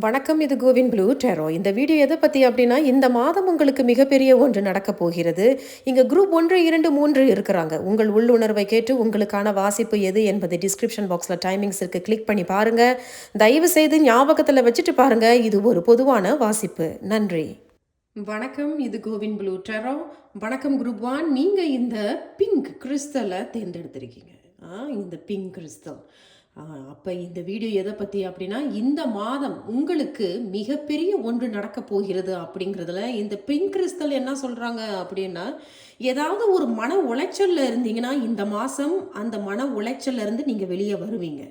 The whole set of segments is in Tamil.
வணக்கம். இது கோவின் ப்ளூ டேரோ. இந்த வீடியோ எதை பற்றி அப்படின்னா, இந்த மாதம் உங்களுக்கு மிகப்பெரிய ஒன்று நடக்கப் போகிறது. இங்கே குரூப் 1, 2, 3 இருக்கிறாங்க. உங்கள் உள்ளுணர்வை கேட்டு உங்களுக்கான வாசிப்பு எது என்பது டிஸ்கிரிப்ஷன் பாக்ஸில் டைமிங்ஸ் இருக்குது, கிளிக் பண்ணி பாருங்கள். தயவு செய்து ஞாபகத்தில் வச்சுட்டு பாருங்கள், இது ஒரு பொதுவான வாசிப்பு. நன்றி. வணக்கம். இது கோவின் ப்ளூ டேரோ. வணக்கம் குரூப் 1. நீங்கள் இந்த பிங்க் கிறிஸ்டலை தேர்ந்தெடுத்திருக்கீங்க. இந்த பிங்க் கிறிஸ்டல். அப்போ இந்த வீடியோ எதை பற்றி அப்படின்னா, இந்த மாதம் உங்களுக்கு மிகப்பெரிய ஒன்று நடக்க போகிறது அப்படிங்கிறதுல இந்த பிங்க் கிறிஸ்டல் என்ன சொல்கிறாங்க அப்படின்னா, ஏதாவது ஒரு மன உளைச்சலில் இருந்தீங்கன்னா இந்த மாதம் அந்த மன உளைச்சல்ல இருந்து நீங்கள் வெளியே வருவீங்க.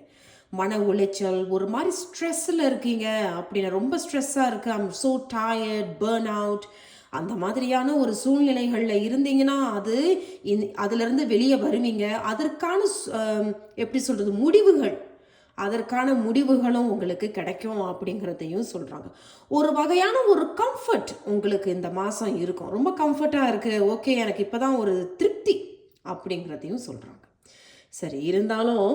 மன உளைச்சல், ஒரு மாதிரி ஸ்ட்ரெஸ்ஸில் இருக்கீங்க அப்படின்னா, ரொம்ப ஸ்ட்ரெஸ்ஸாக இருக்குது, I'm so tired, burn out, அந்த மாதிரியான ஒரு சூழ்நிலைகளில் இருந்தீங்கன்னா அதிலிருந்து வெளியே வருவீங்க. அதற்கான எப்படி சொல்கிறது, அதற்கான முடிவுகளும் உங்களுக்கு கிடைக்கும் அப்படிங்கிறதையும் சொல்கிறாங்க. ஒரு வகையான ஒரு கம்ஃபர்ட் உங்களுக்கு இந்த மாதம் இருக்கும். ரொம்ப கம்ஃபர்ட்டாக இருக்குது, ஓகே எனக்கு இப்போ தான் ஒரு திருப்தி அப்படிங்கிறதையும் சொல்கிறாங்க. சரி, இருந்தாலும்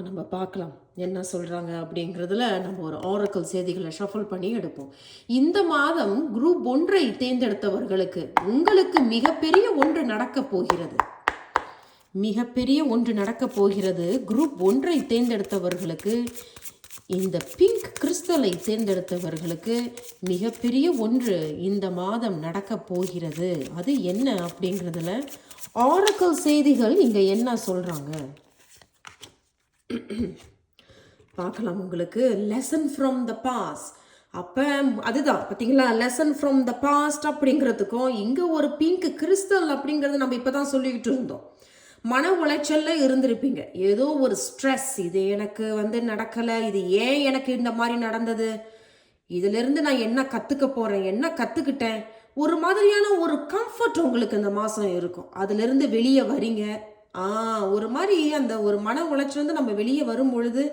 நம்ம பார்க்கலாம் என்ன சொல்கிறாங்க அப்படிங்கிறதுல நம்ம ஒரு ஆரக்கல் செய்திகளை ஷஃபிள் பண்ணி எடுப்போம். இந்த மாதம் குரூப் 1 தேர்ந்தெடுத்தவர்களுக்கு உங்களுக்கு மிகப்பெரிய ஒன்று நடக்கப் போகிறது. குரூப் 1 தேர்ந்தெடுத்தவர்களுக்கு, இந்த பிங்க் கிறிஸ்டலை தேர்ந்தெடுத்தவர்களுக்கு மிகப்பெரிய ஒன்று இந்த மாதம் நடக்கப் போகிறது. அது என்ன அப்படிங்கிறதுல ஆரக்கல் செய்திகள் இங்கே என்ன சொல்கிறாங்க பார்க்கலாம். உங்களுக்கு லெசன் ஃப்ரம் த பாஸ்ட். அப்போ அதுதான் பார்த்தீங்களா, லெசன் ஃப்ரம் த பாஸ்ட் அப்படிங்கிறதுக்கும் இங்கே ஒரு பிங்க் கிறிஸ்டல் அப்படிங்கிறது நம்ம இப்போ தான் சொல்லிக்கிட்டு இருந்தோம். மன உளைச்சல்ல இருந்திருப்பீங்க, ஏதோ ஒரு ஸ்ட்ரெஸ், இது எனக்கு நடக்கலை, இது ஏன் எனக்கு இந்த மாதிரி நடந்தது, இதிலிருந்து நான் என்ன கற்றுக்க போகிறேன், என்ன கற்றுக்கிட்டேன், ஒரு மாதிரியான ஒரு கம்ஃபர்ட் உங்களுக்கு இந்த மாதம் இருக்கும். அதிலிருந்து வெளியே வரீங்க. ஒரு மாதிரி அந்த ஒரு மன உளைச்சல் நம்ம வெளியே வரும் பொழுது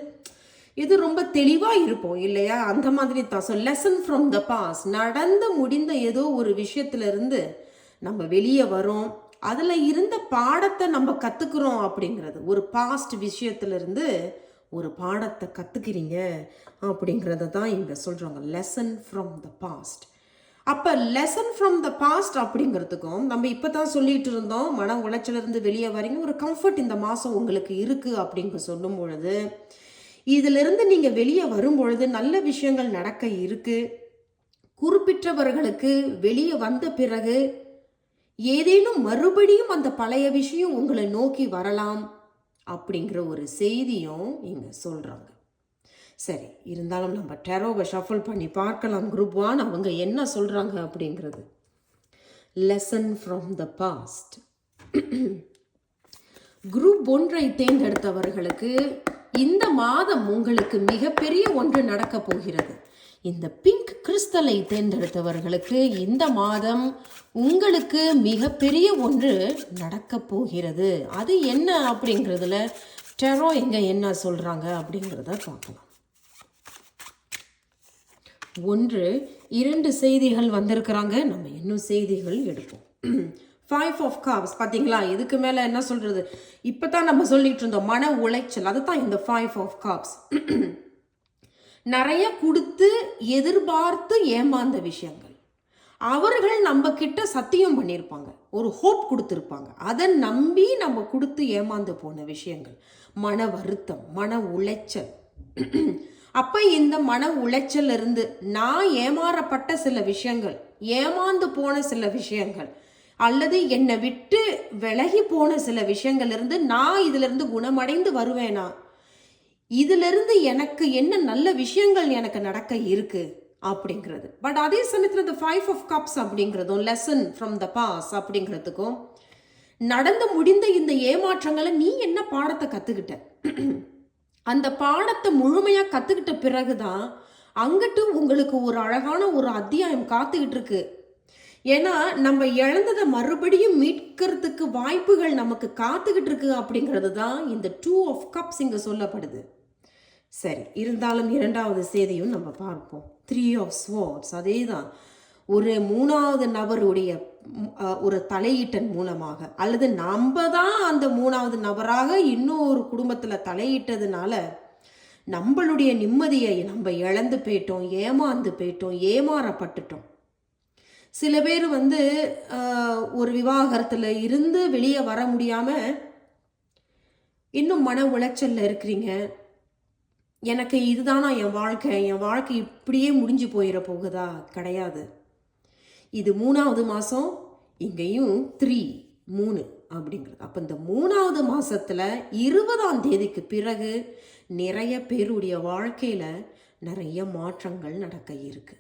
இது ரொம்ப தெளிவாக இருப்போம் இல்லையா, அந்த மாதிரி தான். So lesson from the past, நடந்து முடிந்த ஏதோ ஒரு விஷயத்துலேருந்து நம்ம வெளியே வரோம், அதில் இருந்த பாடத்தை நம்ம கற்றுக்குறோம் அப்படிங்கிறது. ஒரு பாஸ்ட் விஷயத்துலேருந்து ஒரு பாடத்தை கற்றுக்கிறீங்க அப்படிங்கிறத தான் இங்கே சொல்கிறாங்க, லெசன் ஃப்ரம் த பாஸ்ட். அப்போ லெசன் ஃப்ரம் த பாஸ்ட் அப்படிங்கிறதுக்கும் நம்ம இப்போ தான் சொல்லிட்டு இருந்தோம், மன உளைச்சலிருந்து வெளியே வரீங்க, ஒரு கம்ஃபர்ட் இந்த மாதம் உங்களுக்கு இருக்குது அப்படிங்க சொல்லும் பொழுது, இதிலிருந்து நீங்கள் வெளியே வரும் பொழுது நல்ல விஷயங்கள் நடக்க இருக்குது. குறிப்பிட்டவர்களுக்கு வெளியே வந்த பிறகு ஏதேனும் மறுபடியும் அந்த பழைய விஷயம் உங்களை நோக்கி வரலாம் அப்படிங்கிற ஒரு செய்தியும் இங்கே சொல்கிறாங்க. சரி, இருந்தாலும் நம்ம டெரோவை ஷஃபிள் பண்ணி பார்க்கலாம். குரூப் 1 அவங்க என்ன சொல்கிறாங்க அப்படிங்கிறது. Lesson from the past. Group 1 தேர்ந்தெடுத்தவர்களுக்கு இந்த மாதம் உங்களுக்கு மிகப்பெரிய ஒன்று நடக்க போகிறது. இந்த பிங்க் கிறிஸ்டலை தேர்ந்தெடுத்தவர்களுக்கு இந்த மாதம் உங்களுக்கு மிகப்பெரிய ஒன்று நடக்க போகிறது. அது என்ன அப்படிங்கிறதுல டெரோ எங்க என்ன சொல்றாங்க அப்படிங்கிறத பார்க்கலாம். 1, 2 செய்திகள் வந்திருக்கிறாங்க, நம்ம இன்னும் செய்திகள் எடுப்போம். 5 of cups பார்த்தீங்களா, இதுக்கு மேலே என்ன சொல்கிறது, இப்போ தான் நம்ம சொல்லிட்டு இருந்தோம் மன உளைச்சல், அதுதான் இந்த 5 of cups. நிறைய கொடுத்து எதிர்பார்த்து ஏமாந்த விஷயங்கள், அவர்கள் நம்ம கிட்ட சத்தியம் பண்ணியிருப்பாங்க, ஒரு ஹோப் கொடுத்துருப்பாங்க, அதை நம்பி நம்ம கொடுத்து ஏமாந்து போன விஷயங்கள், மன வருத்தம், மன உளைச்சல். அப்போ இந்த மன உளைச்சல் இருந்து நான் ஏமாறப்பட்ட சில விஷயங்கள், ஏமாந்து போன சில விஷயங்கள், அல்லது என்னை விட்டு விலகி போன சில விஷயங்கள் இருந்து நான் இதிலிருந்து குணமடைந்து வருவேனா, இதிலிருந்து எனக்கு என்ன நல்ல விஷயங்கள் எனக்கு நடக்க இருக்கு அப்படிங்கிறது. பட் அதே சமயத்தில் இந்த 5 of cups அப்படிங்கிறதும் லெசன் ஃப்ரம் த பாஸ்ட் அப்படிங்கிறதுக்கும், நடந்து முடிந்த இந்த ஏமாற்றங்களை நீ என்ன பாடத்தை கற்றுக்கிட்ட, அந்த பாடத்தை முழுமையாக கற்றுக்கிட்ட பிறகுதான் அங்கிட்டு உங்களுக்கு ஒரு அழகான ஒரு அத்தியாயம் காத்துக்கிட்டு இருக்கு. ஏன்னா நம்ம இழந்ததை மறுபடியும் மீட்கிறதுக்கு வாய்ப்புகள் நமக்கு காத்துக்கிட்டு இருக்கு அப்படிங்கிறது தான் இந்த 2 of cups இங்கே சொல்லப்படுது. சரி, இருந்தாலும் 2வது செய்தியும் நம்ம பார்ப்போம். 3 of swords. அதே தான், ஒரு 3வது நபருடைய ஒரு தலையீட்டன் மூலமாக, அல்லது நம்ம தான் அந்த 3வது நபராக இன்னொரு குடும்பத்தில் தலையிட்டதுனால நம்மளுடைய நிம்மதியை நம்ம இழந்து போயிட்டோம், ஏமாந்து போயிட்டோம், ஏமாறப்பட்டுட்டோம். சில பேர் ஒரு விவாகரத்தில் இருந்து வெளியே வர முடியாமல் இன்னும் மன உளைச்சலில் இருக்கிறீங்க. எனக்கு இதுதானா என் வாழ்க்கை இப்படியே முடிஞ்சு போயிட போகுதா? கிடையாது. இது 3வது மாதம், இங்கேயும் 3 அப்படிங்கிறது. அப்போ இந்த 3வது மாதத்தில் 20ஆம் தேதிக்கு பிறகு நிறைய பேருடைய வாழ்க்கையில் நிறைய மாற்றங்கள் நடக்க இருக்கு.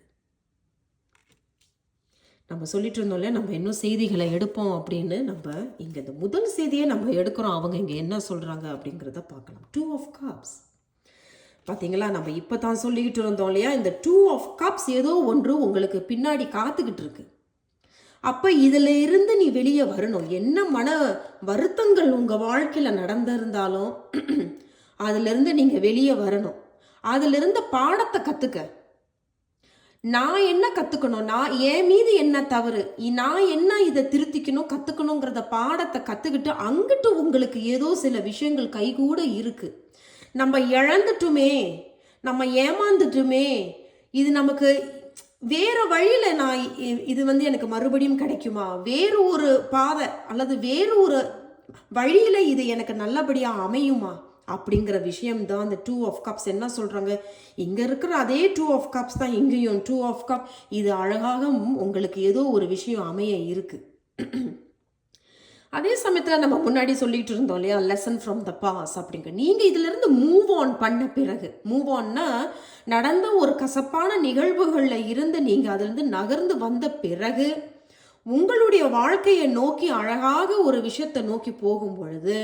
நம்ம சொல்லிட்டு இருந்தோம்ல, நம்ம இன்னும் செய்திகளை எடுப்போம் அப்படின்னு. நம்ம இங்கே இந்த முதல் செய்தியை நம்ம எடுக்கிறோம். அவங்க இங்கே என்ன சொல்கிறாங்க அப்படிங்கிறத பார்க்கலாம். 2 of Cups பார்த்தீங்களா? நம்ம இப்போ தான் சொல்லிக்கிட்டு இருந்தோம் இல்லையா, இந்த 2 of Cups ஏதோ ஒன்று உங்களுக்கு பின்னாடி காத்துக்கிட்டு இருக்கு. அப்போ இதில் இருந்து நீ வெளியே வரணும். என்ன மன வருத்தங்கள் உங்கள் வாழ்க்கையில் நடந்திருந்தாலும் அதிலிருந்து நீங்கள் வெளியே வரணும். அதிலிருந்து பாடத்தை கற்றுக்க. நான் என்ன கற்றுக்கணும், நான் என் மீது என்ன தவறு, நான் என்ன இதை திருத்திக்கணும் கற்றுக்கணுங்கிறத பாடத்தை கற்றுக்கிட்டு அங்கிட்டு உங்களுக்கு ஏதோ சில விஷயங்கள் கைகூட இருக்குது. நம்ம இழந்துட்டுமே, நம்ம ஏமாந்துட்டுமே, இது நமக்கு வேறு வழியில் நான் இது எனக்கு மறுபடியும் கிடைக்குமா, வேறு ஒரு பாதை அல்லது வேறு ஒரு வழியில் இது எனக்கு நல்லபடியாக அமையுமா அப்படிங்கிற விஷயம்தான் இந்த 2 of Cups. என்ன சொல்கிறாங்க, இங்கே இருக்கிற அதே 2 of Cups தான் இங்கேயும் 2 of Cups. இது அழகாக உங்களுக்கு ஏதோ ஒரு விஷயம் அமைய இருக்குது. அதே சமயத்தில் நம்ம முன்னாடி சொல்லிட்டு இருந்தோம் இல்லையா, லெசன் ஃப்ரம் த பாஸ் அப்படிங்க. நீங்கள் இதிலிருந்து மூவ் ஆன் பண்ண பிறகு, மூவ் ஆன்னா நடந்த ஒரு கசப்பான நிகழ்வுகளில் இருந்து நீங்கள் அதிலிருந்து நகர்ந்து வந்த பிறகு உங்களுடைய வாழ்க்கையை நோக்கி அழகாக ஒரு விஷயத்தை நோக்கி போகும் பொழுது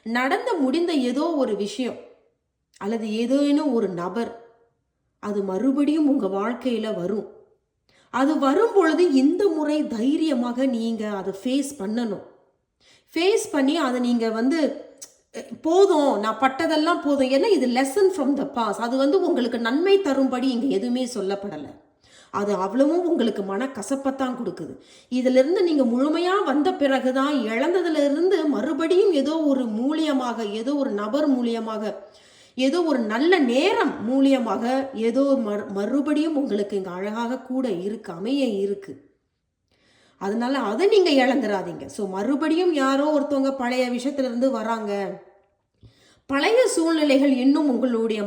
நடந்து முடிந்த ஏதோ ஒரு விஷயம் அல்லது ஏதேனும் ஒரு நபர் அது மறுபடியும் உங்கள் வாழ்க்கையில் வரும். அது வரும் பொழுது இந்த முறை தைரியமாக நீங்கள் அதை ஃபேஸ் பண்ணணும். ஃபேஸ் பண்ணி அதை நீங்கள் போதும், நான் பட்டதெல்லாம் போதும். ஏன்னா இது லெசன் ஃப்ரம் த பாஸ். அது உங்களுக்கு நன்மை தரும்படி இங்கே எதுவுமே சொல்லப்படலை. அது அவ்வளவும் உங்களுக்கு மன கசப்பத்தான் கொடுக்குது. இதிலிருந்து நீங்கள் முழுமையாக வந்த பிறகு தான் இழந்ததுலேருந்து மறுபடியும் ஏதோ ஒரு மூலியமாக, ஏதோ ஒரு நபர் மூலியமாக, ஏதோ ஒரு நல்ல நேரம் மூலியமாக ஏதோ மறுபடியும் உங்களுக்கு இங்கே அழகாக கூட இருக்கு, அமைய இருக்கு. அதனால அதை நீங்கள் இழந்துடாதீங்க. ஸோ மறுபடியும் யாரோ ஒருத்தவங்க பழைய விஷயத்திலிருந்து வராங்க, பழைய சூழ்நிலைகள் இன்னும் உங்களுடைய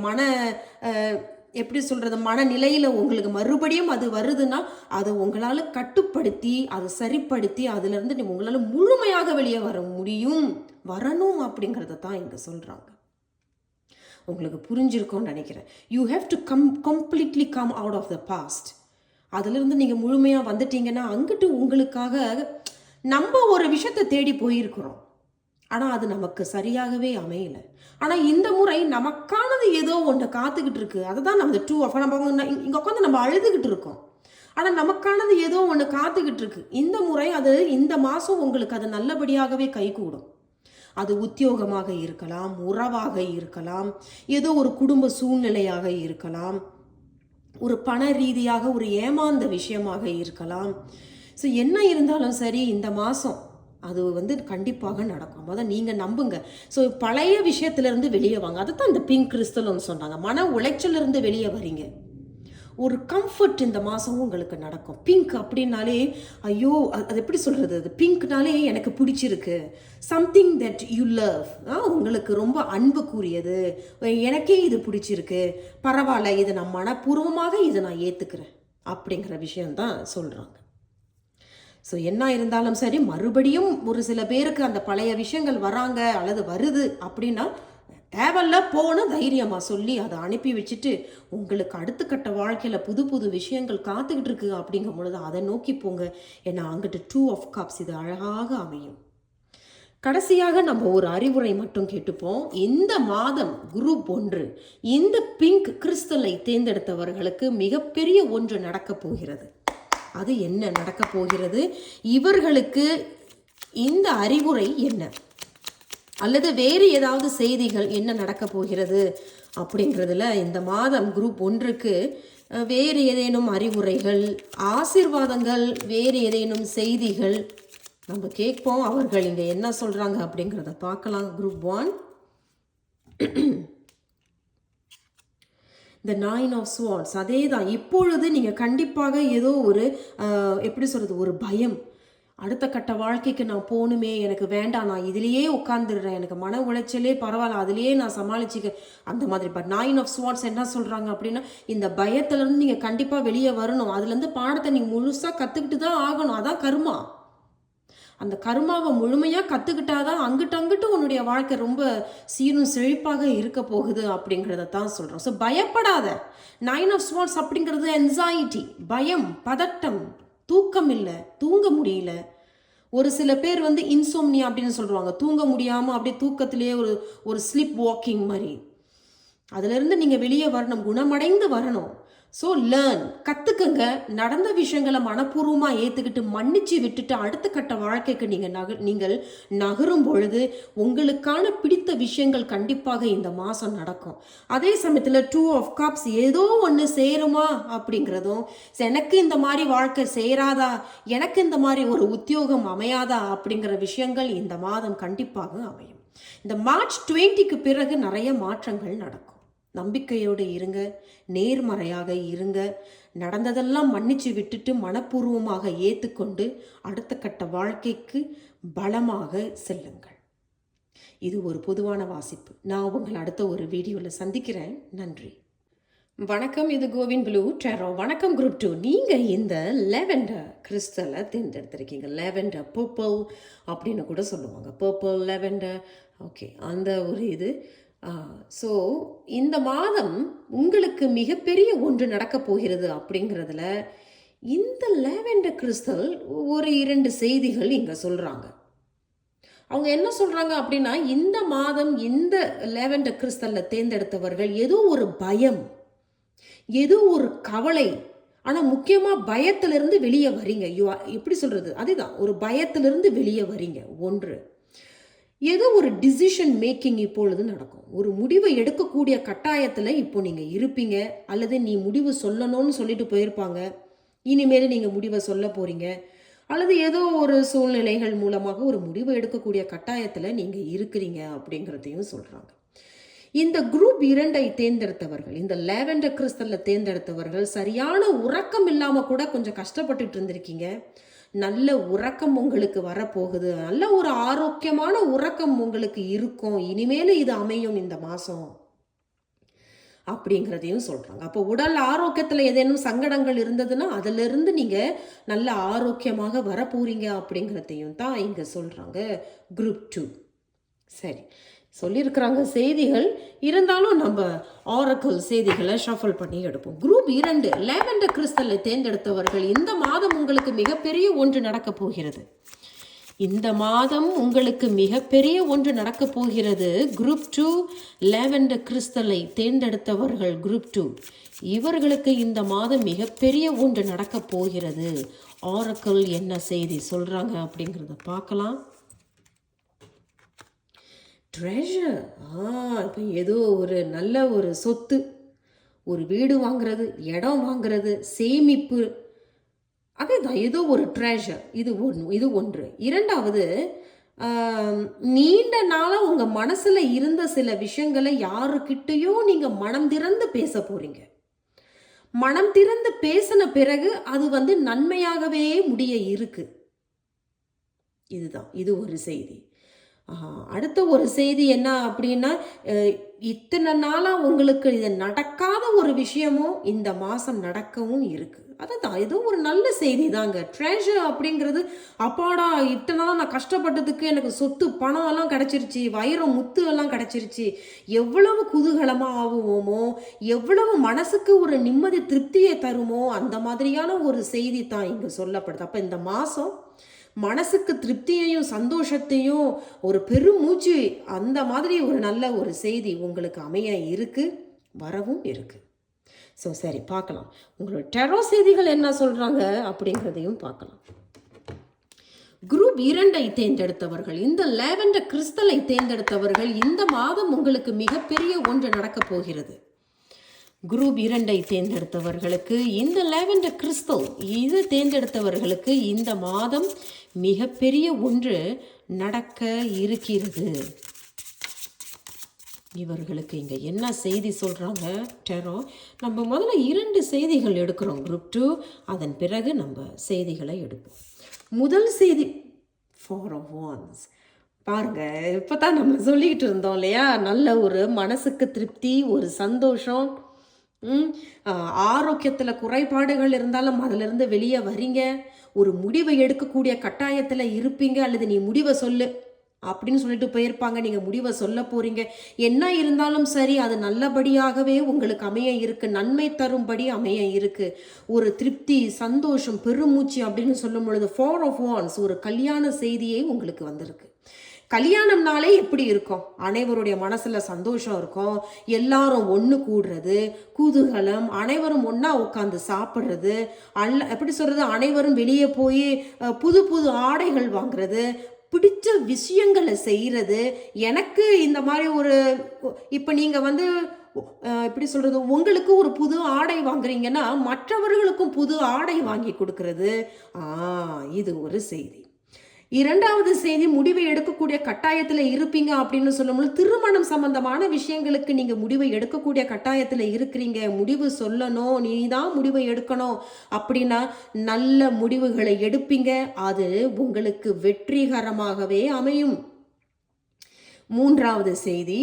எப்படி சொல்கிறது, மனநிலையில் உங்களுக்கு மறுபடியும் அது வருதுன்னா அதை உங்களால் கட்டுப்படுத்தி அதை சரிப்படுத்தி அதிலிருந்து உங்களால் முழுமையாக வெளியே வர முடியும், வரணும் அப்படிங்கிறத தான் இங்கே சொல்கிறாங்க. உங்களுக்கு புரிஞ்சிருக்கும்னு நினைக்கிறேன். You have to completely come out of the past. அதிலிருந்து நீங்கள் முழுமையாக வந்துட்டீங்கன்னா அங்கிட்டு உங்களுக்காக நம்ம ஒரு விஷயத்தை தேடி போயிருக்கிறோம், ஆனால் அது நமக்கு சரியாகவே அமையலை. ஆனால் இந்த முறை நமக்கானது ஏதோ ஒன்று காத்துக்கிட்டு இருக்கு. அதுதான் நம்ம 2 of நம்ம இங்கே உட்காந்து நம்ம அழுதுகிட்டு இருக்கோம், ஆனால் நமக்கானது ஏதோ ஒன்று காத்துக்கிட்டு இருக்கு. இந்த முறை அது இந்த மாதம் உங்களுக்கு அது நல்லபடியாகவே கைகூடும். அது உத்தியோகமாக இருக்கலாம், உறவாக இருக்கலாம், ஏதோ ஒரு குடும்ப சூழ்நிலையாக இருக்கலாம், ஒரு பண ரீதியாக ஒரு ஏமாந்த விஷயமாக இருக்கலாம். ஸோ என்ன இருந்தாலும் சரி இந்த மாதம் அது கண்டிப்பாக நடக்கும். அதான் நீங்கள் நம்புங்க. ஸோ பழைய விஷயத்துலேருந்து வெளியே வாங்க. அதை தான் இந்த பிங்க் கிறிஸ்டல்னு சொன்னாங்க. மன உளைச்சலிருந்து வெளியே வரீங்க. ஒரு கம்ஃபர்ட் இந்த மாதம் உங்களுக்கு நடக்கும். பிங்க் அப்படின்னாலே ஐயோ அது எப்படி சொல்கிறது, அது பிங்க்னாலே எனக்கு பிடிச்சிருக்கு, சம்திங் தட் யூ லவ், உங்களுக்கு ரொம்ப அன்புக்குரியது, எனக்கே இது பிடிச்சிருக்கு, பரவாயில்ல, இது நான் மனப்பூர்வமாக இதை நான் ஏற்றுக்கிறேன் அப்படிங்கிற விஷயந்தான் சொல்கிறாங்க. ஸோ என்ன இருந்தாலும் சரி மறுபடியும் ஒரு சில பேருக்கு அந்த பழைய விஷயங்கள் வராங்க அல்லது வருது அப்படின்னா தேவையில்ல போன தைரியமாக சொல்லி அதை அனுப்பி வச்சுட்டு உங்களுக்கு அடுத்த கட்ட வாழ்க்கையில் புது புது விஷயங்கள் காத்துக்கிட்டு இருக்கு அப்படிங்கும் பொழுது அதை நோக்கி போங்க. ஏன்னா அங்கிட்டு 2 of Cups இது அழகாக அமையும். கடைசியாக நம்ம ஒரு அறிவுரை மட்டும் கேட்டுப்போம். இந்த மாதம் குரூப் 1 இந்த பிங்க் கிறிஸ்டலை தேர்ந்தெடுத்தவர்களுக்கு மிகப்பெரிய ஒன்று நடக்கப் போகிறது. அது என்ன நடக்க போகிறது, இவர்களுக்கு இந்த அறிவுரை என்ன அல்லது வேறு ஏதாவது செய்திகள் என்ன நடக்க போகிறது அப்படிங்கிறதுல இந்த மாதம் குரூப் 1க்கு வேறு ஏதேனும் அறிவுரைகள், ஆசீர்வாதங்கள், வேறு ஏதேனும் செய்திகள் நம்ம கேட்போம். அவர்கள் இங்கே என்ன சொல்கிறாங்க அப்படிங்கிறத பார்க்கலாம். குரூப் 1 இந்த 9 ஆஃப் ஸ்வார்ட்ஸ் அதே தான். இப்பொழுது நீங்கள் கண்டிப்பாக ஏதோ ஒரு எப்படி சொல்கிறது, ஒரு பயம், அடுத்த கட்ட வாழ்க்கைக்கு நான் போகணுமே, எனக்கு வேண்டாம், நான் இதிலேயே உட்காந்துடுறேன், எனக்கு மன உளைச்சலே பரவாயில்ல, அதிலேயே நான் சமாளிச்சுக்க, அந்த மாதிரி. பட் 9 ஆஃப் ஸ்வார்ட்ஸ் என்ன சொல்கிறாங்க அப்படின்னா, இந்த பயத்துலேருந்து நீங்கள் கண்டிப்பாக வெளியே வரணும், அதுலேருந்து பாடத்தை நீங்கள் முழுசாக கற்றுக்கிட்டு தான் ஆகணும். அதான் கர்மா. அந்த கர்மாவை முழுமையாக கற்றுக்கிட்டாதான் அங்கிட்டு உன்னுடைய வாழ்க்கை ரொம்ப சீரும் செழிப்பாக இருக்க போகுது அப்படிங்கிறத தான் சொல்கிறோம். ஸோ பயப்படாத. 9 ஆஃப் ஸ்வார்ட்ஸ் அப்படிங்கிறது என்சைட்டி, பயம், பதட்டம், தூக்கம் இல்லை, தூங்க முடியல. ஒரு சில பேர் வந்து இன்சோம்னியா அப்படின்னு சொல்லுவாங்க, தூங்க முடியாமல் அப்படியே தூக்கத்திலேயே ஒரு ஸ்லிப் வாக்கிங் மாதிரி. அதிலிருந்து நீங்கள் வெளியே வரணும், குணமடைந்து வரணும். ஸோ லேர்ன், கற்றுக்குங்க. நடந்த விஷயங்களை மனப்பூர்வமாக ஏற்றுக்கிட்டு மன்னிச்சு விட்டுட்டு அடுத்த கட்ட வாழ்க்கைக்கு நீங்கள் நகரும் பொழுது உங்களுக்கான பிடித்த விஷயங்கள் கண்டிப்பாக இந்த மாதம் நடக்கும். அதே சமயத்தில் 2 ஆஃப் கப்ஸ் ஏதோ ஒன்று சேருமா அப்படிங்கிறதும், எனக்கு இந்த மாதிரி வாழ்க்கை சேராதா, எனக்கு இந்த மாதிரி ஒரு உத்தியோகம் அமையாதா அப்படிங்கிற விஷயங்கள் இந்த மாதம் கண்டிப்பாக அமையும். இந்த மார்ச் 20க்கு பிறகு நிறைய மாற்றங்கள் நடக்கும். நம்பிக்கையோடு இருங்க, நேர்மறையாக இருங்க, நடந்ததெல்லாம் மன்னிச்சு விட்டுட்டு மனப்பூர்வமாக ஏற்றுக்கொண்டு அடுத்த கட்ட வாழ்க்கைக்கு பலமாக செல்லுங்கள். இது ஒரு பொதுவான வாசிப்பு. நான் உங்களை அடுத்த ஒரு வீடியோவில் சந்திக்கிறேன். நன்றி, வணக்கம். இது கோவின் ப்ளூ டேரோ. வணக்கம் குரூப் 2. நீங்கள் இந்த லேவெண்டர் கிறிஸ்டலை தேர்ந்தெடுத்திருக்கீங்க. லேவெண்டர் பர்பிள் அப்படின்னு கூட சொல்லுவாங்க. பர்பிள், லேவெண்டர், ஓகே, அந்த ஒரு இது. ஸோ இந்த மாதம் உங்களுக்கு மிகப்பெரிய ஒன்று நடக்கப் போகிறது அப்படிங்கிறதுல இந்த லேவெண்டர் கிறிஸ்டல் ஒரு 2 செய்திகள் இங்கே சொல்கிறாங்க. அவங்க என்ன சொல்கிறாங்க அப்படின்னா, இந்த மாதம் இந்த லேவெண்டர் கிறிஸ்டலில் தேர்ந்தெடுத்தவர்கள் ஏதோ ஒரு பயம், ஏதோ ஒரு கவலை, ஆனால் முக்கியமாக பயத்திலிருந்து வெளியே வரீங்க. எப்படி சொல்கிறது, அதுதான், ஒரு பயத்திலிருந்து வெளியே வரீங்க. ஒன்று, ஏதோ ஒரு டிசிஷன் மேக்கிங் இப்பொழுது நடக்கும். ஒரு முடிவை எடுக்கக்கூடிய கட்டாயத்தில் இப்போ நீங்கள் இருப்பீங்க. அல்லது நீ முடிவு சொல்லணும்னு சொல்லிட்டு போயிருப்பாங்க, இனிமேல் நீங்கள் முடிவை சொல்ல போகிறீங்க. அல்லது ஏதோ ஒரு சூழ்நிலைகள் மூலமாக ஒரு முடிவு எடுக்கக்கூடிய கட்டாயத்தில் நீங்கள் இருக்கிறீங்க அப்படிங்கிறதையும் சொல்கிறாங்க. இந்த குரூப் 2ஐ தேர்ந்தெடுத்தவர்கள், இந்த லேவெண்டர் கிறிஸ்டலில் தேர்ந்தெடுத்தவர்கள் சரியான உறக்கம் இல்லாமல் கூட கொஞ்சம் கஷ்டப்பட்டுட்டு இருந்திருக்கீங்க. நல்ல உறக்கம் உங்களுக்கு வரப்போகுது. நல்ல ஒரு ஆரோக்கியமான உறக்கம் உங்களுக்கு இருக்கும். இனிமேல் இது அமையும் இந்த மாதம் அப்படிங்கிறதையும் சொல்கிறாங்க. அப்போ உடல் ஆரோக்கியத்தில் ஏதேனும் சங்கடங்கள் இருந்ததுன்னா அதிலிருந்து நீங்கள் நல்ல ஆரோக்கியமாக வரப்போறீங்க அப்படிங்கிறதையும் தான் இங்கே சொல்கிறாங்க குரூப் 2. சரி, சொல்லியிருக்கிறாங்க செய்திகள், இருந்தாலும் நம்ம ஆரக்கிள் செய்திகளை ஷஃபல் பண்ணி எடுப்போம். குரூப் 2 லேவெண்டர் கிறிஸ்டலை தேர்ந்தெடுத்தவர்கள், இந்த மாதம் உங்களுக்கு மிகப்பெரிய ஒன்று நடக்கப் போகிறது. இந்த மாதம் உங்களுக்கு மிகப்பெரிய ஒன்று நடக்கப் போகிறது. குரூப் 2 லேவெண்டர் கிறிஸ்டலை தேர்ந்தெடுத்தவர்கள், குரூப் 2, இவர்களுக்கு இந்த மாதம் மிகப்பெரிய ஒன்று நடக்கப் போகிறது. ஆரக்கிள் என்ன செய்தி சொல்கிறாங்க அப்படிங்கிறத பார்க்கலாம். ட்ரெஷர், இப்போ ஏதோ ஒரு நல்ல ஒரு சொத்து, ஒரு வீடு வாங்குறது, இடம் வாங்குறது, சேமிப்பு, அதே தான், ஏதோ ஒரு ட்ரெஷர். இது ஒன்று. இரண்டாவது, நீண்ட நாளாக உங்கள் மனசில் இருந்த சில விஷயங்களை யாருக்கிட்டேயோ நீங்கள் மனம் திறந்து பேச போகிறீங்க. மனம் திறந்து பேசின பிறகு அது வந்து நன்மையாகவே முடிய இருக்கு. இதுதான், இது ஒரு செய்தி. அடுத்த ஒரு செய்தி என்ன அப்படின்னா, இத்தனை நாளாக உங்களுக்கு இது நடக்காத ஒரு விஷயமும் இந்த மாதம் நடக்கவும் இருக்குது. அதுதான், ஏதோ ஒரு நல்ல செய்தி தாங்க. ட்ரெஷர் அப்படிங்கிறது, அப்பாடா இத்தனை நாள் நான் கஷ்டப்பட்டதுக்கு எனக்கு சொத்து பணம் எல்லாம் கிடச்சிருச்சு, வைரம் முத்து எல்லாம் கிடச்சிருச்சு, எவ்வளவு குதூகலமாக ஆகுவோமோ, எவ்வளவு மனசுக்கு ஒரு நிம்மதி திருப்தியை தருமோ, அந்த மாதிரியான ஒரு செய்தி தான் இங்கே சொல்லப்படுது. அப்போ இந்த மாதம் மனசுக்கு திருப்தியையும் சந்தோஷத்தையும் ஒரு பெருமூச்சு, அந்த மாதிரி ஒரு நல்ல ஒரு செய்தி உங்களுக்கு அமைய இருக்கு, வரவும் இருக்கு. ஸோ சரி, பார்க்கலாம் உங்களோட டெரோ செய்திகள் என்ன சொல்கிறாங்க அப்படிங்கிறதையும் பார்க்கலாம். குரூப் 2ஐ தேர்ந்தெடுத்தவர்கள், இந்த லேவெண்டர் கிறிஸ்டலை தேர்ந்தெடுத்தவர்கள், இந்த மாதம் உங்களுக்கு மிகப்பெரிய ஒன்று நடக்கப் போகிறது. குரூப் 2ஐ தேர்ந்தெடுத்தவர்களுக்கு, இந்த லேவெண்டர் கிறிஸ்டல் இது தேர்ந்தெடுத்தவர்களுக்கு இந்த மாதம் மிகப்பெரிய ஒன்று நடக்க இருக்கிறது. இவர்களுக்கு இங்கே என்ன செய்தி சொல்கிறாங்க டெரோ? நம்ம முதல்ல 2 செய்திகள் எடுக்கிறோம் குரூப் 2, அதன் பிறகு நம்ம செய்திகளை எடுப்போம். முதல் செய்தி ஃபார் ஆஃப் ஒன்ஸ் பாருங்க, இப்போ தான் நம்ம சொல்லிக்கிட்டு இருந்தோம் இல்லையா, நல்ல ஒரு மனசுக்கு திருப்தி, ஒரு சந்தோஷம், ஆரோக்கியத்தில் குறைபாடுகள் இருந்தாலும் அதிலிருந்து வெளியே வரீங்க, ஒரு முடிவை எடுக்கக்கூடிய கட்டாயத்தில் இருப்பீங்க, அல்லது நீ முடிவை சொல்லு அப்படின்னு சொல்லிட்டு போயிருப்பாங்க, நீங்கள் முடிவை சொல்ல போகிறீங்க. என்ன இருந்தாலும் சரி, அது நல்லபடியாகவே உங்களுக்கு அமைய இருக்குது, நன்மை தரும்படி அமைய இருக்குது. ஒரு திருப்தி, சந்தோஷம், பெருமூச்சு அப்படின்னு சொல்லும் பொழுது ஃபார் ஆஃப் ஒன்ஸ் ஒரு கல்யாண செய்தியே உங்களுக்கு வந்திருக்கு. கல்யாணம்னாலே எப்படி இருக்கும்? அனைவருடைய மனசில் சந்தோஷம் இருக்கும், எல்லாரும் ஒன்று கூடுறது, குதூகலம், அனைவரும் ஒன்றா உட்காந்து சாப்பிட்றது, எப்படி சொல்கிறது, அனைவரும் வெளியே போய் புது புது ஆடைகள் வாங்குறது, பிடிச்ச விஷயங்களை செய்கிறது. எனக்கு இந்த மாதிரி ஒரு இப்போ நீங்கள் வந்து எப்படி சொல்கிறது, உங்களுக்கு ஒரு புது ஆடை வாங்குறீங்கன்னா மற்றவர்களுக்கும் புது ஆடை வாங்கி கொடுக்கறது, இது ஒரு செய்தி. 2வது செய்தி, முடிவை எடுக்கக்கூடிய கட்டாயத்தில் இருப்பீங்க அப்படின்னு சொல்லும்போது, திருமணம் சம்பந்தமான விஷயங்களுக்கு நீங்கள் முடிவை எடுக்கக்கூடிய கட்டாயத்தில் இருக்கிறீங்க, முடிவு சொல்லணும், நீ தான் முடிவை எடுக்கணும் அப்படின்னா நல்ல முடிவுகளை எடுப்பீங்க, அது உங்களுக்கு வெற்றிகரமாகவே அமையும். 3வது செய்தி,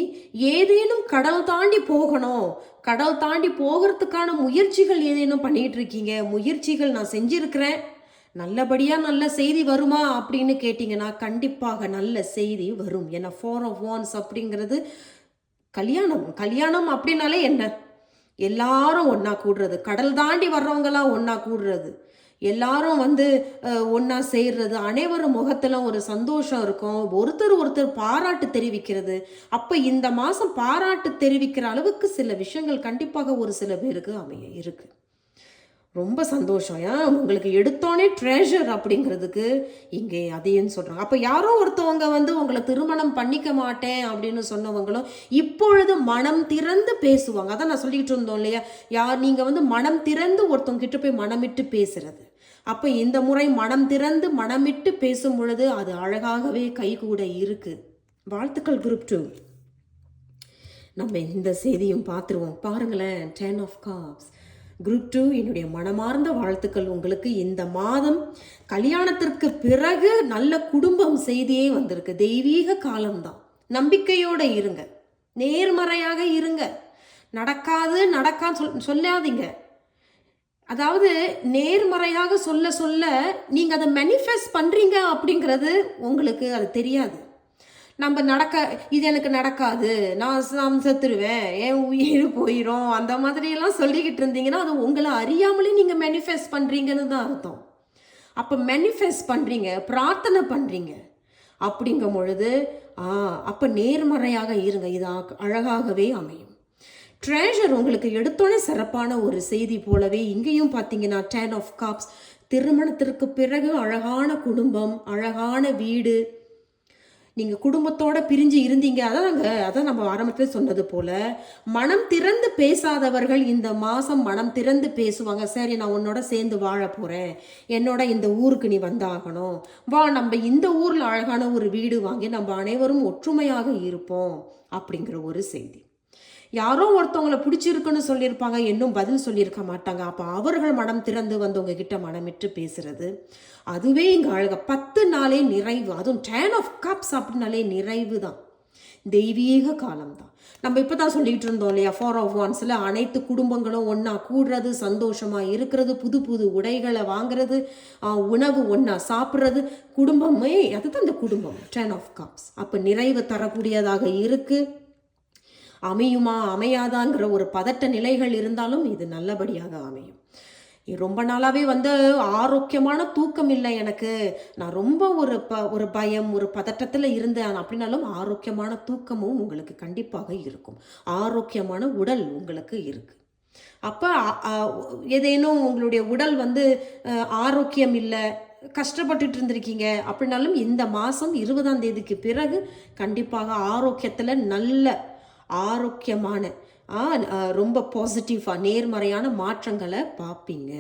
ஏதேனும் கடல் தாண்டி போகணும், கடல் தாண்டி போகிறதுக்கான முயற்சிகள் ஏதேனும் பண்ணிட்டு இருக்கீங்க, முயற்சிகள் நான் செஞ்சிருக்கிறேன், நல்லபடியாக நல்ல செய்தி வருமா அப்படின்னு கேட்டிங்கன்னா கண்டிப்பாக நல்ல செய்தி வரும். ஏன்னா ஃபார் ஆஃப் ஒன்ஸ் அப்படிங்கிறது கல்யாணம் அப்படின்னாலே என்ன, எல்லாரும் ஒன்றா கூடுறது, கடல் தாண்டி வர்றவங்களாம் ஒன்றா கூடுறது, எல்லாரும் வந்து ஒன்றா சேர்றது, அனைவரும் முகத்தில் ஒரு சந்தோஷம் இருக்கும், ஒருத்தர் பாராட்டு தெரிவிக்கிறது. அப்போ இந்த மாதம் பாராட்டு தெரிவிக்கிற அளவுக்கு சில விஷயங்கள் கண்டிப்பாக ஒரு சில பேருக்கு அமைய இருக்குது. ரொம்ப சந்தோஷம். உங்களுக்கு எடுத்தோன்னே ட்ரெஷர் அப்படிங்கிறதுக்கு இங்கே அதையும் சொல்கிறாங்க. அப்போ யாரோ ஒருத்தவங்க வந்து உங்களை திருமணம் பண்ணிக்க மாட்டேன் அப்படின்னு சொன்னவங்களும் இப்பொழுது மனம் திறந்து பேசுவாங்க. அதான் நான் சொல்லிக்கிட்டு இருந்தோம் இல்லையா, நீங்கள் வந்து மனம் திறந்து ஒருத்தவங்க கிட்ட போய் மனமிட்டு பேசுறது. அப்போ இந்த முறை மனம் திறந்து மனமிட்டு பேசும் பொழுது அது அழகாகவே கைகூட இருக்குது. வாழ்த்துக்கள் குரூப் 2. நம்ம இந்த செய்தியும் பார்த்துருவோம். பாருங்களேன், 10 ஆஃப் கப்ஸ். குரூப் 2, என்னுடைய மனமார்ந்த வாழ்த்துக்கள் உங்களுக்கு. இந்த மாதம் கல்யாணத்திற்கு பிறகு நல்ல குடும்பம் செய்தியே வந்திருக்கு. தெய்வீக காலம்தான். நம்பிக்கையோடு இருங்க, நேர்மறையாக இருங்க, நடக்காது சொல்லாதீங்க. அதாவது நேர்மறையாக சொல்ல நீங்கள் அதை மேனிஃபெஸ்ட் பண்ணுறீங்க அப்படிங்கிறது உங்களுக்கு அது தெரியாது. இது எனக்கு நடக்காது, நான் செத்துருவேன், என் உயிர் போயிடும், அந்த மாதிரியெல்லாம் சொல்லிக்கிட்டு இருந்தீங்கன்னா அது உங்களை அறியாமலே நீங்கள் மேனிஃபெஸ்ட் பண்ணுறீங்கன்னு தான் அர்த்தம். அப்போ மேனிஃபெஸ்ட் பண்ணுறீங்க, பிரார்த்தனை பண்ணுறீங்க அப்படிங்கும் பொழுது அப்போ நேர்மறையாக இருங்க, இது அழகாகவே அமையும். ட்ரெஷர் உங்களுக்கு எடுத்தோன்னே சிறப்பான ஒரு செய்தி போலவே இங்கேயும் பார்த்தீங்கன்னா 10 ஆஃப் கப்ஸ், திருமணத்திற்கு பிறகு அழகான குடும்பம், அழகான வீடு, நீங்கள் குடும்பத்தோட பிரிஞ்சு இருந்தீங்க, அதான் நம்ம ஆரம்பத்தில் சொன்னது போல மனம் திறந்து பேசாதவர்கள் இந்த மாதம் மனம் திறந்து பேசுவாங்க. சரி, நான் உன்னோட சேர்ந்து வாழ போகிறேன், என்னோட இந்த ஊருக்கு நீ வந்தாகணும், வா நம்ம இந்த ஊரில் அழகான ஒரு வீடு வாங்கி நம்ம அனைவரும் ஒற்றுமையாக இருப்போம் அப்படிங்கிற ஒரு செய்தி. யாரோ ஒருத்தவங்களை பிடிச்சிருக்குன்னு சொல்லியிருப்பாங்க, இன்னும் பதில் சொல்லியிருக்க மாட்டாங்க. அப்போ அவர்கள் மனம் திறந்து வந்து உங்ககிட்ட மனமிட்டு பேசுறது, அதுவே இங்கே அழகா 10 நாளே நிறைவு. அதுவும் 10 ஆஃப் கப்ஸ் அப்படின்னாலே நிறைவு தான், தெய்வீக காலம் தான். நம்ம இப்போ தான் சொல்லிகிட்டு இருந்தோம் இல்லையா, ஃபார் ஆஃப் ஒன்ஸில் அனைத்து குடும்பங்களும் ஒன்றா கூடுறது, சந்தோஷமாக இருக்கிறது, புது புது உடைகளை வாங்குறது, உணவு ஒன்றா சாப்பிட்றது, குடும்பமே அதுதான் இந்த குடும்பம் 10 ஆஃப் கப்ஸ். அப்போ நிறைவு தரக்கூடியதாக இருக்குது. அமையுமா அமையாதாங்கிற ஒரு பதட்ட நிலைகள் இருந்தாலும் இது நல்லபடியாக அமையும். ரொம்ப நாளாகவே வந்து ஆரோக்கியமான தூக்கம் இல்லை எனக்கு, நான் ரொம்ப ஒரு பயம், ஒரு பதட்டத்தில் இருந்தேன் அப்படின்னாலும் ஆரோக்கியமான தூக்கமும் உங்களுக்கு கண்டிப்பாக இருக்கும், ஆரோக்கியமான உடல் உங்களுக்கு இருக்குது. அப்போ ஏதேனும் உங்களுடைய உடல் வந்து ஆரோக்கியம் இல்லை, கஷ்டப்பட்டுட்டு இருந்திருக்கீங்க அப்படின்னாலும் இந்த மாதம் 20ஆம் தேதிக்கு பிறகு கண்டிப்பாக ஆரோக்கியத்தில் நல்ல ஆரோக்கியமான ரொம்ப பாசிட்டிவாக நேர்மறையான மாற்றங்களை பார்ப்பீங்க.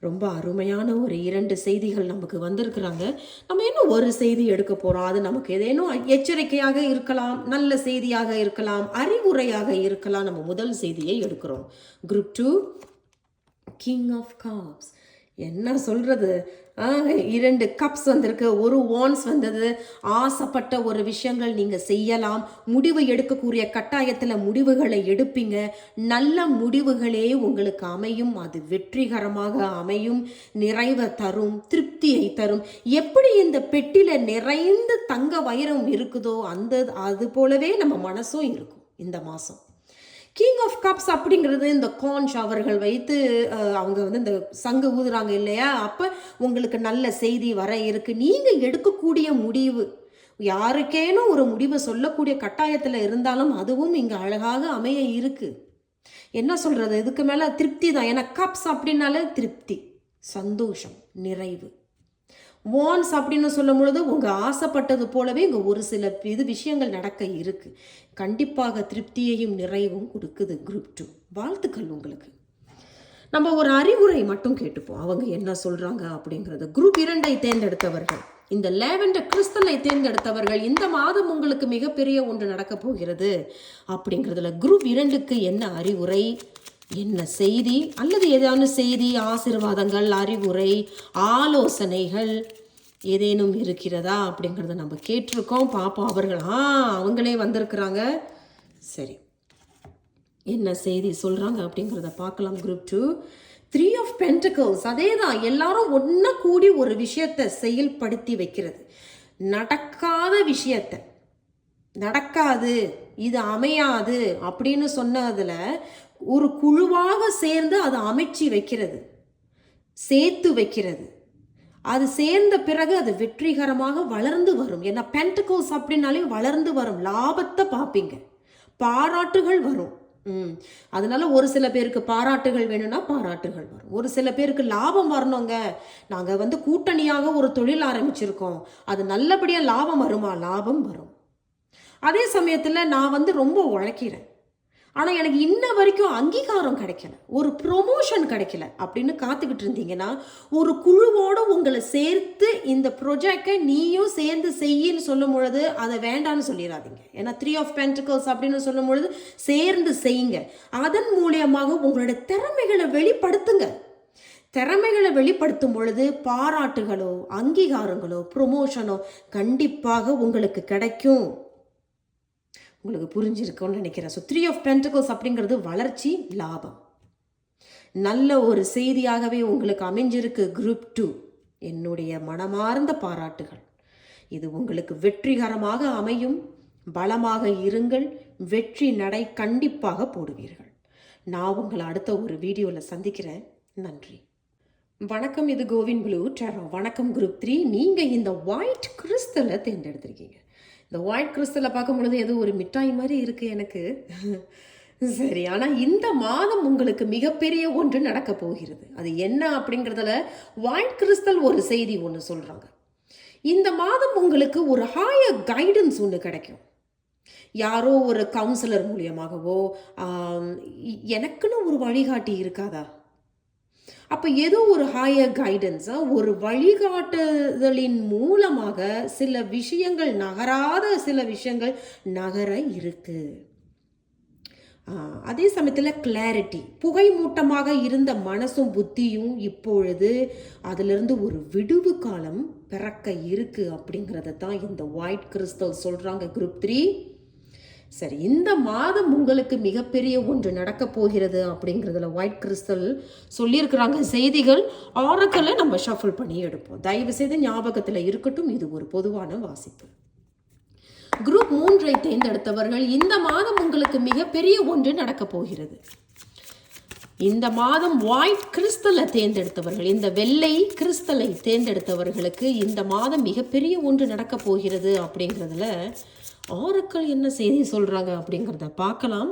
ரொம்ப அருமையான ஒரு 2 செய்திகள் நமக்கு வந்திருக்கிறாங்க. நம்ம இன்னும் ஒரு செய்தி எடுக்க போறோம். அது நமக்கு ஏதேனும் எச்சரிக்கையாக இருக்கலாம், நல்ல செய்தியாக இருக்கலாம், அறிவுரையாக இருக்கலாம். நம்ம முதல் செய்தியை எடுக்கிறோம். Group 2 king of cups. என்ன சொல்றது? 2 கப்ஸ் வந்திருக்கு, ஒரு வான்ஸ் வந்தது. ஆசைப்பட்ட ஒரு விஷயங்கள் நீங்க செய்யலாம், முடிவு எடுக்கக்கூடிய கட்டாயத்தில் முடிவுகளை எடுப்பீங்க. நல்ல முடிவுகளே உங்களுக்கு அமையும், அது வெற்றிகரமாக அமையும், நிறைவை தரும், திருப்தியை தரும். எப்படி இந்த பெட்டியில நிறைந்த தங்க வைரம் இருக்குதோ அது போலவே நம்ம மனசும் இருக்கும் இந்த மாதம். கிங் ஆஃப் கப்ஸ் அப்படிங்கிறது இந்த கான்ச் அவர்கள் வைத்து அவங்க வந்து இந்த சங்கு ஊதுறாங்க இல்லையா, அப்போ உங்களுக்கு நல்ல செய்தி வர இருக்கு. நீங்கள் எடுக்கக்கூடிய முடிவு, யாருக்கேனும் ஒரு முடிவை சொல்லக்கூடிய கட்டாயத்தில் இருந்தாலும் அதுவும் இங்கே அழகாக அமைய இருக்கு. என்ன சொல்றது, இதுக்கு மேலே திருப்தி தான். ஏன்னா கப்ஸ் அப்படின்னாலே திருப்தி, சந்தோஷம், நிறைவு. வான்ஸ் அப்படின்னு சொல்லும் பொழுது உங்கள் ஆசைப்பட்டது போலவே இங்கே ஒரு சில விஷயங்கள் நடக்க இருக்கு. கண்டிப்பாக திருப்தியையும் நிறைவும் கொடுக்குது குரூப் 2. வாழ்த்துக்கள் உங்களுக்கு. நம்ம ஒரு அறிவுரை மட்டும் கேட்டுப்போம், அவங்க என்ன சொல்றாங்க அப்படிங்கிறது. குரூப் 2 தேர்ந்தெடுத்தவர்கள், இந்த லேவெண்டர் கிறிஸ்டலை தேர்ந்தெடுத்தவர்கள், இந்த மாதம் உங்களுக்கு மிகப்பெரிய ஒன்று நடக்க போகிறது அப்படிங்கிறதுல குரூப் 2க்கு என்ன அறிவுரை, என்ன செய்தி, அல்லது ஏதாவது செய்தி, ஆசீர்வாதங்கள், அறிவுரை, ஆலோசனைகள் ஏதேனும் இருக்கிறதா அப்படிங்கிறத நம்ம கேட்டிருக்கோம். பார்ப்போம். அவங்களே வந்திருக்கிறாங்க. சரி, என்ன செய்தி சொல்கிறாங்க அப்படிங்கிறத பார்க்கலாம். Group 2 3 of pentacles. அதே தான், எல்லாரும் ஒன்றா கூடி ஒரு விஷயத்தை செயல்படுத்தி வைக்கிறது. நடக்காத விஷயத்தை, நடக்காது, இது அமையாது அப்படின்னு சொன்னதில் ஒரு குழுவாக சேர்ந்து அதை அமைச்சு வைக்கிறது, சேர்த்து வைக்கிறது. அது சேர்ந்த பிறகு அது வெற்றிகரமாக வளர்ந்து வரும். ஏன்னா பென்டக்கிள்ஸ் அப்படின்னாலே வளர்ந்து வரும், லாபத்தை பார்ப்பீங்க, பாராட்டுகள் வரும். அதனால ஒரு சில பேருக்கு பாராட்டுகள் வேணும்னா பாராட்டுகள் வரும், ஒரு சில பேருக்கு லாபம் வரணுங்க, நாங்கள் வந்து கூட்டணியாக ஒரு தொழில் ஆரம்பிச்சிருக்கோம், அது நல்லபடியாக லாபம் வருமா, லாபம் வரும். அதே சமயத்தில் நான் வந்து ரொம்ப உழைக்கிறேன், ஆனால் எனக்கு இன்ன வரைக்கும் அங்கீகாரம் கிடைக்கல, ஒரு ப்ரொமோஷன் கிடைக்கல அப்படின்னு காத்துக்கிட்டு இருந்தீங்கன்னா, ஒரு குழுவோடு உங்களை சேர்த்து இந்த ப்ரொஜெக்டை நீயும் சேர்ந்து செய்யின்னு சொல்லும் பொழுது அதை வேண்டான்னு சொல்லிடாதீங்க. ஏன்னா 3 ஆஃப் பென்டக்கிள்ஸ் அப்படின்னு சொல்லும் பொழுது சேர்ந்து செய்யுங்க. அதன் மூலியமாக உங்களுடைய திறமைகளை வெளிப்படுத்துங்க. திறமைகளை வெளிப்படுத்தும் பொழுது பாராட்டுகளோ, அங்கீகாரங்களோ, ப்ரொமோஷனோ கண்டிப்பாக உங்களுக்கு கிடைக்கும். உங்களுக்கு புரிஞ்சிருக்கும்னு நினைக்கிறேன். ஸோ 3 ஆஃப் பென்டக்கிள்ஸ் அப்படிங்கிறது வளர்ச்சி, லாபம், நல்ல ஒரு செய்தியாகவே உங்களுக்கு அமைஞ்சிருக்கு. குரூப் 2 என்னுடைய மனமார்ந்த பாராட்டுகள். இது உங்களுக்கு வெற்றிகரமாக அமையும். பலமாக இருங்கள், வெற்றி நடை கண்டிப்பாக போடுவீர்கள். நான் உங்களை அடுத்த ஒரு வீடியோவில் சந்திக்கிறேன். நன்றி, வணக்கம். இது கோவின் ப்ளூ டேரோ. வணக்கம் குரூப் 3. நீங்கள் இந்த ஒயிட் கிறிஸ்டலை தேர்ந்தெடுத்திருக்கீங்க. இந்த ஒயிட் கிறிஸ்டலை பார்க்கும் பொழுது ஏதோ ஒரு மிட்டாய் மாதிரி இருக்குது எனக்கு. சரி, ஆனால் இந்த மாதம் உங்களுக்கு மிகப்பெரிய ஒன்று நடக்க போகிறது. அது என்ன அப்படிங்கிறதுல ஒயிட் கிறிஸ்டல் ஒரு செய்தி ஒன்று சொல்கிறாங்க. இந்த மாதம் உங்களுக்கு ஒரு ஹையர் கைடன்ஸ் ஒன்று கிடைக்கும். யாரோ ஒரு கவுன்சிலர் மூலியமாகவோ, எனக்குன்னு ஒரு வழிகாட்டி இருக்காதா, அப்போ ஏதோ ஒரு ஹையர் கைடன்ஸா, ஒரு வழிகாட்டுதலின் மூலமாக சில விஷயங்கள் நகராத சில விஷயங்கள் நகர இருக்கு. அதே சமயத்தில் கிளாரிட்டி, புகை மூட்டமாக இருந்த மனசும் புத்தியும் இப்பொழுது அதிலிருந்து ஒரு விடுவு காலம் பிறக்க இருக்கு அப்படிங்கிறத தான் இந்த ஒயிட் கிறிஸ்டல் சொல்றாங்க குரூப் 3. சரி, இந்த மாதம் உங்களுக்கு மிகப்பெரிய ஒன்று நடக்க போகிறது அப்படிங்கிறதுல ஒயிட் கிறிஸ்டல் சொல்லியிருக்கிறாங்க செய்திகள். ஆரக்கலை நம்ம ஷஃபிள் பண்ணி எடுப்போம். தயவு செய்து ஞாபகத்தில் இருக்கட்டும், இது ஒரு பொதுவான வாசிப்பு. குரூப் 3 தேர்ந்தெடுத்தவர்கள், இந்த மாதம் உங்களுக்கு மிகப்பெரிய ஒன்று நடக்க போகிறது. இந்த மாதம் ஒயிட் கிறிஸ்டலை தேர்ந்தெடுத்தவர்கள், இந்த வெள்ளை கிறிஸ்டலை தேர்ந்தெடுத்தவர்களுக்கு இந்த மாதம் மிகப்பெரிய ஒன்று நடக்க போகிறது அப்படிங்கிறதுல ஆரக்கல் என்ன செய்தி சொல்கிறாங்க அப்படிங்கிறத பார்க்கலாம்.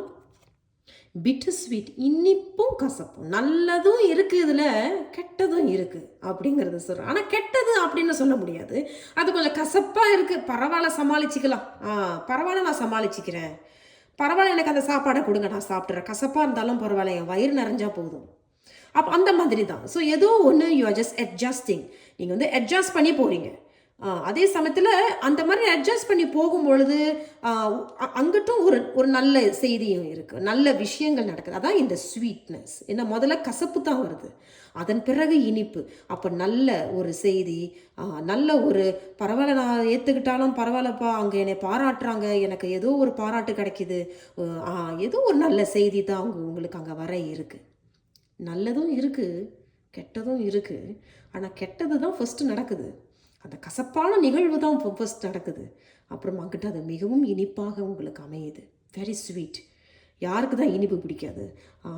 பிட்டர் ஸ்வீட், இனிப்பும் கசப்பும், நல்லதும் இருக்குது, இதில் கெட்டதும் இருக்குது அப்படிங்கிறத சொல்கிறேன். ஆனால் கெட்டது அப்படின்னு சொல்ல முடியாது, அது கொஞ்சம் கசப்பாக இருக்குது, பரவாயில்ல சமாளிச்சிக்கலாம், பரவாயில்ல நான் சமாளிச்சிக்கிறேன், பரவாயில்ல எனக்கு அந்த சாப்பாடை கொடுங்க நான் சாப்பிட்றேன், கசப்பாக இருந்தாலும் பரவாயில்ல என் வயிறு நிறைஞ்சா போதும் அப்போ அந்த மாதிரி தான். ஸோ ஏதோ ஒன்று யூ ஆர் ஜஸ்ட் அட்ஜஸ்டிங். நீங்கள் வந்து அட்ஜஸ்ட் பண்ணி போகிறீங்க. அதே சமயத்தில் அந்த மாதிரி அட்ஜஸ்ட் பண்ணி போகும்பொழுது அங்கிட்டும் ஒரு ஒரு நல்ல செய்தியும் இருக்குது, நல்ல விஷயங்கள் நடக்குது. அதான் இந்த ஸ்வீட்னஸ். ஏன்னா முதல்ல கசப்பு தான் வருது, அதன் பிறகு இனிப்பு. அப்போ நல்ல ஒரு செய்தி, நல்ல ஒரு பரவாயில்ல, நான் ஏற்றுக்கிட்டாலும் பரவாயில்லப்பா, அங்கே என்னை பாராட்டுறாங்க, எனக்கு ஏதோ ஒரு பாராட்டு கிடைக்கிது, ஏதோ ஒரு நல்ல செய்தி தான் உங்களுக்கு அங்கே வர இருக்குது. நல்லதும் இருக்குது, கெட்டதும் இருக்குது. ஆனால் கெட்டது தான் ஃபஸ்ட்டு நடக்குது. அந்த கசப்பான நிகழ்வு தான் ஃபர்ஸ்ட் நடக்குது. அப்புறம் அங்கிட்ட அது மிகவும் இனிப்பாக உங்களுக்கு அமையுது. Very sweet. யாருக்கு தான் இனிப்பு பிடிக்காது?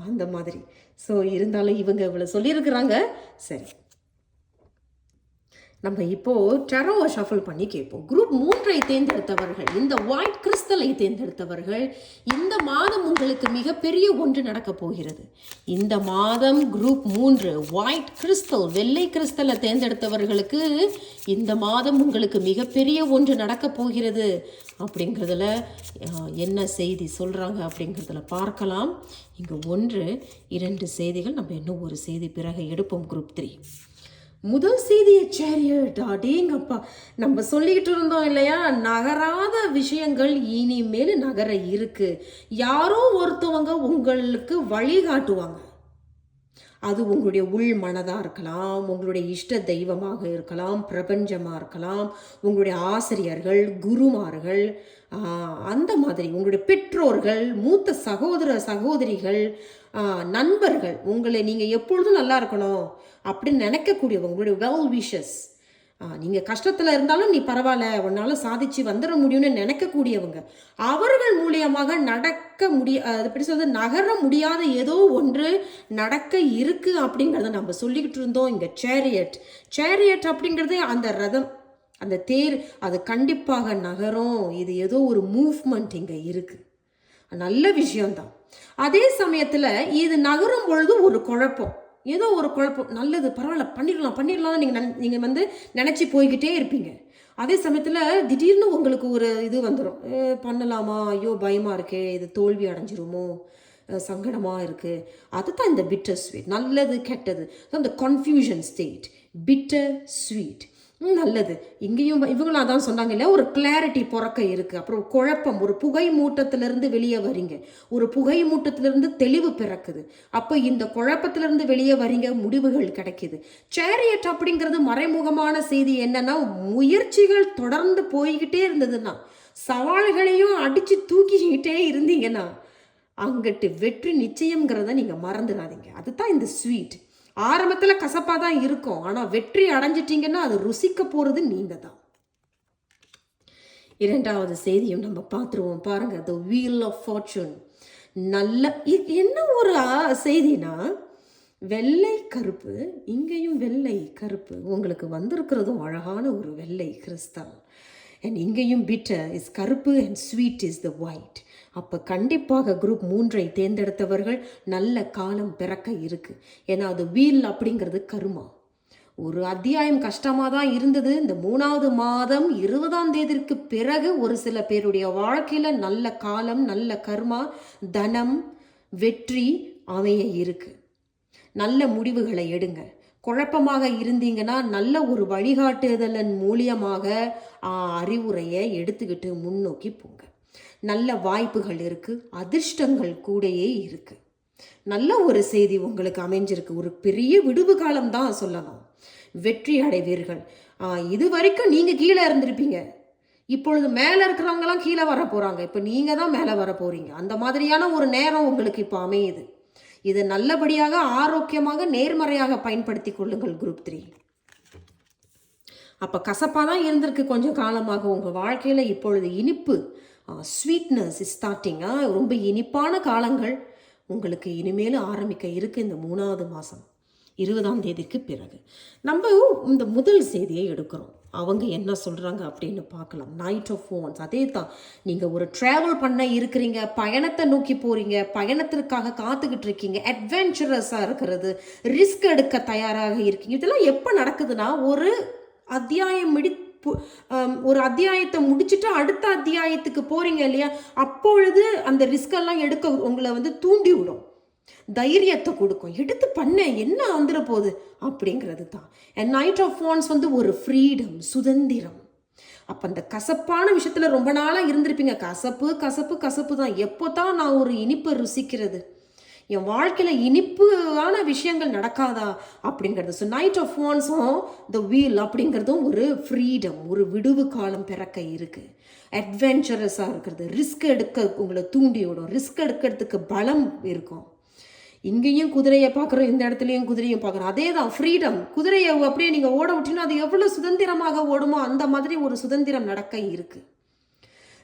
அந்த மாதிரி. ஸோ இருந்தாலும் இவங்க இவ்வளோ சொல்லியிருக்கிறாங்க. சரி, நம்ம இப்போது டெரோவை ஷஃபிள் பண்ணி கேட்போம். குரூப் 3ஐ தேர்ந்தெடுத்தவர்கள், இந்த ஒயிட் கிறிஸ்டலை தேர்ந்தெடுத்தவர்கள், இந்த மாதம் உங்களுக்கு மிகப்பெரிய ஒன்று நடக்கப் போகிறது. இந்த மாதம் குரூப் 3 ஒயிட் கிறிஸ்டல், வெள்ளை கிறிஸ்டலை தேர்ந்தெடுத்தவர்களுக்கு இந்த மாதம் உங்களுக்கு மிகப்பெரிய ஒன்று நடக்கப் போகிறது அப்படிங்கிறதுல என்ன செய்தி சொல்கிறாங்க அப்படிங்கிறதுல பார்க்கலாம். இங்கே 1, 2 செய்திகள், நம்ம இன்னும் ஒரு செய்தி பிறகு எடுப்போம். குரூப் 3 முதல் செய்தியை சேரியட். அடேங்கப்பா, நம்ம சொல்லிக்கிட்டு இருந்தோம் இல்லையா, நகராத விஷயங்கள் இனிமேல் நகர இருக்கு. யாரோ ஒருத்தவங்க உங்களுக்கு வழிகாட்டுவாங்க. அது உங்களுடைய உள் மனதாக இருக்கலாம், உங்களுடைய இஷ்ட தெய்வமாக இருக்கலாம், பிரபஞ்சமாக இருக்கலாம், உங்களுடைய ஆசிரியர்கள், குருமார்கள், அந்த மாதிரி உங்களுடைய பெற்றோர்கள், மூத்த சகோதர சகோதரிகள், நண்பர்கள், உங்களை நீங்கள் எப்பொழுதும் நல்லா இருக்கணும் அப்படின்னு நினைக்கக்கூடியவங்க, உங்களுடைய வெல் விஷஸ். நீங்கள் கஷ்டத்தில் இருந்தாலும் நீ பரவாயில்ல, உன்னால் சாதிச்சு வந்துட முடியும்னு நினைக்கக்கூடியவங்க, அவர்கள் மூலியமாக நடக்க எப்படி சொல்றது, நகர முடியாத ஏதோ ஒன்று நடக்க இருக்கு அப்படிங்கிறத நம்ம சொல்லிக்கிட்டு இருந்தோம். இங்கே சேரியட் அப்படிங்கிறது அந்த ரதம், அந்த தேர், அது கண்டிப்பாக நகரும். இது ஏதோ ஒரு மூவ்மெண்ட் இங்கே இருக்கு, நல்ல விஷயம்தான். அதே சமயத்தில் இது நகரும் பொழுது ஒரு குழப்பம், ஏதோ ஒரு குழப்பம். நல்லது, பரவாயில்ல, பண்ணிடலாம் நீங்கள் வந்து நினச்சி போய்கிட்டே இருப்பீங்க. அதே சமயத்தில் திடீர்னு உங்களுக்கு ஒரு இது வந்துடும், பண்ணலாமா, ஐயோ பயமாக இருக்கே, இது தோல்வி அடைஞ்சிருமோ, சங்கடமாக இருக்குது. அதுதான் இந்த பிட்டர் ஸ்வீட். நல்லது கெட்டது, அந்த கன்ஃபியூஷன் ஸ்டேட், பிட்டர் ஸ்வீட். நல்லது. இங்கேயும் இவங்களும் அதான் சொன்னாங்க இல்லை, ஒரு கிளாரிட்டி பிறக்க இருக்குது. அப்புறம் குழப்பம், ஒரு புகை மூட்டத்திலிருந்து வெளியே வரீங்க, ஒரு புகை மூட்டத்திலிருந்து தெளிவு பிறக்குது. அப்போ இந்த குழப்பத்திலிருந்து வெளியே வரீங்க, முடிவுகள் கிடைக்குது. சேரியட் அப்படிங்கிறது மறைமுகமான செய்தி என்னன்னா, முயற்சிகள் தொடர்ந்து போய்கிட்டே இருந்ததுன்னா, சவால்களையும் அடித்து தூக்கிக்கிட்டே இருந்தீங்கன்னா, அங்கிட்டு வெற்றி நிச்சயங்கிறத நீங்கள் மறந்துடாதீங்க. அதுதான் இந்த ஸ்வீட். ஆரம்பத்தில் கசப்பாக தான் இருக்கும், ஆனால் வெற்றி அடைஞ்சிட்டிங்கன்னா அது ருசிக்க போகிறது நீங்கள் தான். 2வது செய்தியும் நம்ம பார்த்துருவோம் பாருங்க, த வீல் ஆஃப் ஃபார்ச்சூன். நல்ல என்ன ஒரு செய்தினா, வெள்ளை கருப்பு, இங்கேயும் வெள்ளை கருப்பு உங்களுக்கு வந்திருக்கிறதும் அழகான ஒரு வெள்ளை கிறிஸ்டல். அண்ட் இங்கேயும் பிட்டர் இஸ் கருப்பு and sweet is the white. அப்போ கண்டிப்பாக குரூப் 3ஐ தேர்ந்தெடுத்தவர்கள் நல்ல காலம் பிறக்க இருக்குது. ஏன்னா அது வீல் அப்படிங்கிறது கருமா. ஒரு அத்தியாயம் கஷ்டமாக தான் இருந்தது. இந்த 3வது மாதம் 20ஆம் தேதிக்கு பிறகு ஒரு சில பேருடைய வாழ்க்கையில் நல்ல காலம், நல்ல கர்மா, தனம், வெற்றி அமைய இருக்குது. நல்ல முடிவுகளை எடுங்க. குழப்பமாக இருந்தீங்கன்னா நல்ல ஒரு வழிகாட்டுதலின் மூலியமாக அறிவுரையை எடுத்துக்கிட்டு முன்னோக்கி போங்க. நல்ல வாய்ப்புகள் இருக்குது, அதிர்ஷ்டங்கள் கூடயே இருக்குது. நல்ல ஒரு செய்தி உங்களுக்கு அமைஞ்சிருக்கு. ஒரு பெரிய விடுவு காலம் தான் சொல்லலாம். வெற்றி அடைவீர்கள். இது வரைக்கும் நீங்கள் கீழே இருந்திருப்பீங்க, இப்பொழுது மேலே இருக்கிறவங்களாம் கீழே வர போகிறாங்க, இப்போ நீங்கள் தான் மேலே வர போகிறீங்க. அந்த மாதிரியான ஒரு நேரம் உங்களுக்கு இப்போ அமையுது. இதை நல்லபடியாக, ஆரோக்கியமாக, நேர்மறையாக பயன்படுத்தி கொள்ளுங்கள் குரூப் 3. அப்போ கசப்பாக தான் இருந்திருக்கு கொஞ்சம் காலமாக உங்கள் வாழ்க்கையில், இப்பொழுது இனிப்பு, ஸ்வீட்னஸ் இஸ் ஸ்டார்டிங். ரொம்ப இனிப்பான காலங்கள் உங்களுக்கு இனிமேல் ஆரம்பிக்க இருக்குது இந்த 3வது மாதம் 20ஆம் தேதிக்கு பிறகு. நம்ம இந்த முதல் செய்தியை எடுக்கிறோம், அவங்க என்ன சொல்கிறாங்க அப்படின்னு பார்க்கலாம். Knight of wands. அதே தான், நீங்கள் ஒரு ட்ராவல் பண்ண இருக்கிறீங்க, பயணத்தை நோக்கி போகிறீங்க, பயணத்திற்காக காத்துக்கிட்டு இருக்கீங்க, அட்வென்ச்சரஸாக இருக்கிறது, ரிஸ்க் எடுக்க தயாராக இருக்கீங்க. இதெல்லாம் எப்போ நடக்குதுன்னா, ஒரு அத்தியாயம் ஒரு அத்தியாயத்தை முடிச்சுட்டு அடுத்த அத்தியாயத்துக்கு போகிறீங்க இல்லையா, அப்பொழுது அந்த ரிஸ்கெல்லாம் எடுக்க உங்களை வந்து தூண்டி விடும். தைரியத்தை கொடுக்கும். எடுத்து பண்ண என்ன வந்துட போகுது அப்படிங்கிறது தான். நைட் ஆஃப் வான்ஸ் வந்து ஒரு ஃப்ரீடம், சுதந்திரம். அப்போ அந்த கசப்பான விஷயத்தில் ரொம்ப நாளாக இருந்திருப்பீங்க. கசப்பு கசப்பு கசப்பு தான். எப்போ தான் நான் ஒரு இனிப்பை ருசிக்கிறது, என் வாழ்க்கையில் இனிப்பான விஷயங்கள் நடக்காதா அப்படிங்கிறது. ஸோ நைட் ஆஃப் வான்ஸும் த வீல் அப்படிங்கிறதும் ஒரு ஃப்ரீடம், ஒரு விடுவு காலம் பிறக்க இருக்குது. அட்வென்ச்சரஸாக இருக்கிறது, ரிஸ்க் எடுக்க உங்களை தூண்டி விடும், ரிஸ்க் எடுக்கிறதுக்கு பலம் இருக்கும். இங்கேயும் குதிரையை பார்க்குறோம், இந்த இடத்துலையும் குதிரையும் பார்க்குறோம். அதே தான் ஃப்ரீடம். குதிரையை அப்படியே நீங்கள் ஓட விட்டீங்கன்னா அது எவ்வளோ சுதந்திரமாக ஓடுமோ அந்த மாதிரி ஒரு சுதந்திரம் நடக்க இருக்குது.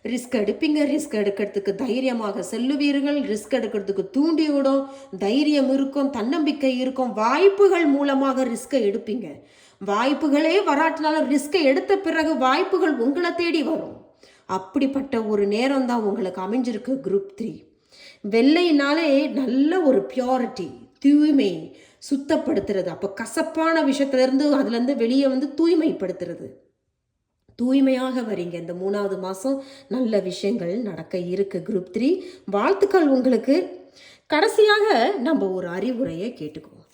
ரிஸ்க் எடுப்பீங்க, ரிஸ்க் எடுக்கிறதுக்கு தைரியமாக செல்லுவீர்கள், ரிஸ்க் எடுக்கிறதுக்கு தூண்டி விடும், தைரியம் இருக்கும், தன்னம்பிக்கை இருக்கும். வாய்ப்புகள் மூலமாக ரிஸ்கை எடுப்பீங்க. வாய்ப்புகளே வராட்டினாலும் ரிஸ்கை எடுத்த பிறகு வாய்ப்புகள் உங்களை தேடி வரும். அப்படிப்பட்ட ஒரு நேரம் தான் உங்களுக்கு அமைஞ்சிருக்கு குரூப் 3. வெள்ளையினாலே நல்ல ஒரு பியூரிட்டி, தூய்மை, சுத்தப்படுத்துறது. அப்போ கசப்பான விஷயத்துலேருந்து அதுலேருந்து வெளியே வந்து தூய்மைப்படுத்துறது. தூய்மையாக வரீங்க. இந்த 3வது மாதம் நல்ல விஷயங்கள் நடக்க இருக்கு குரூப் 3. வாழ்த்துக்கள் உங்களுக்கு. கடைசியாக நம்ம ஒரு அறிவுரையை கேட்டுக்குவோம்.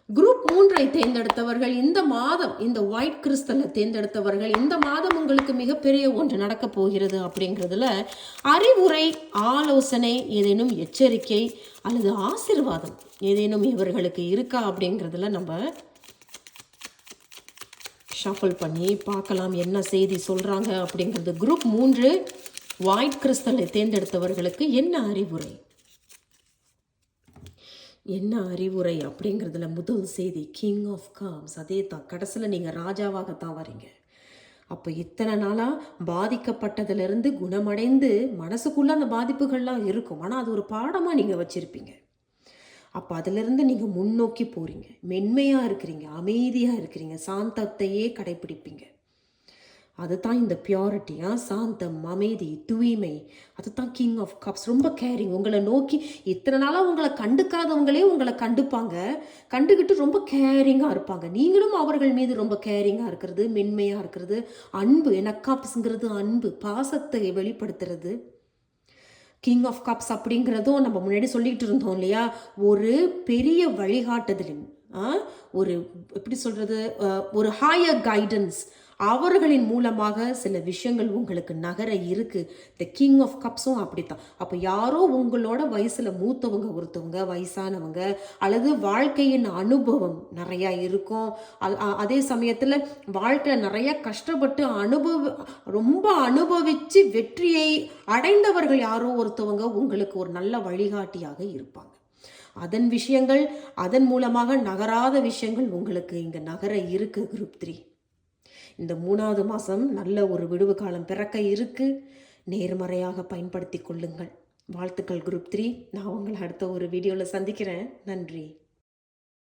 குரூப் 3ஐ தேர்ந்தெடுத்தவர்கள் இந்த மாதம், இந்த ஒயிட் கிறிஸ்டலை தேர்ந்தெடுத்தவர்கள் இந்த மாதம் உங்களுக்கு மிகப்பெரிய ஒன்று நடக்க போகிறது அப்படிங்கிறதுல அறிவுரை, ஆலோசனை, ஏதேனும் எச்சரிக்கை அல்லது ஆசீர்வாதம் ஏதேனும் இவர்களுக்கு இருக்கா அப்படிங்கிறதுல நம்ம ஷஃபிள் பண்ணி பார்க்கலாம் என்ன செய்தி சொல்கிறாங்க அப்படிங்கிறது. குரூப் 3 ஒயிட் கிறிஸ்டலை தேர்ந்தெடுத்தவர்களுக்கு என்ன அறிவுரை, என்ன அறிவுரை அப்படிங்கிறதுல முதல் செய்தி கிங் ஆஃப் கப்ஸ். அதே தான், கடைசியில் நீங்கள் ராஜாவாகத்தான் வரீங்க. அப்போ இத்தனை நாளாக பாதிக்கப்பட்டதுலேருந்து குணமடைந்து மனசுக்குள்ளே அந்த பாதிப்புகள்லாம் இருக்கும், ஆனால் அது ஒரு பாடமாக நீங்கள் வச்சுருப்பீங்க. அப்போ அதிலிருந்து நீங்கள் முன்னோக்கி போகிறீங்க, மென்மையாக இருக்கிறீங்க, அமைதியாக இருக்கிறீங்க, சாந்தத்தையே கடைப்பிடிப்பீங்க. அதுதான் இந்த பியூரிட்டி, சாந்தம், அமைதி, தூய்மை. அதுதான் கிங் ஆஃப் கப்ஸ். ரொம்ப கேரிங். உங்களை நோக்கி இத்தனை நாளாக உங்களை கண்டுக்காதவங்களே உங்களை கண்டுப்பாங்க, கண்டுக்கிட்டு ரொம்ப கேரிங்காக இருப்பாங்க. நீங்களும் அவர்கள் மீது ரொம்ப கேரிங்காக இருக்கிறது, மென்மையாக இருக்கிறது, அன்பு. ஏன்னா கப்ஸுங்கிறது அன்பு, பாசத்தை வெளிப்படுத்துறது. கிங் ஆஃப் கப்ஸ் அப்படிங்கிறதும் நம்ம முன்னாடி சொல்லிக்கிட்டு இருந்தோம் இல்லையா, ஒரு பெரிய வழிகாட்டுதலின், ஒரு எப்படி சொல்கிறது, ஒரு ஹையர் கைடன்ஸ், அவர்களின் மூலமாக சில விஷயங்கள் உங்களுக்கு நகர இருக்குது. த கிங் ஆஃப் கப்ஸும் அப்படித்தான். அப்போ யாரோ உங்களோட வயசில் மூத்தவங்க, ஒருத்தவங்க வயசானவங்க, அல்லது வாழ்க்கையின் அனுபவம் நிறையா இருக்கும். அதே சமயத்தில் வாழ்க்கையில் நிறைய கஷ்டப்பட்டு ரொம்ப அனுபவித்து வெற்றியை அடைந்தவர்கள் யாரோ ஒருத்தவங்க உங்களுக்கு ஒரு நல்ல வழிகாட்டியாக இருப்பாங்க. அதன் விஷயங்கள், அதன் மூலமாக நகராத விஷயங்கள் உங்களுக்கு இங்கே நகர இருக்குது குரூப் 3. இந்த 3வது மாதம் நல்ல ஒரு விடுவு காலம் பிறக்க இருக்கு. நேர்மறையாக பயன்படுத்தி கொள்ளுங்கள். வாழ்த்துக்கள் குரூப் 3. நான் உங்களை அடுத்த ஒரு வீடியோவில் சந்திக்கிறேன். நன்றி.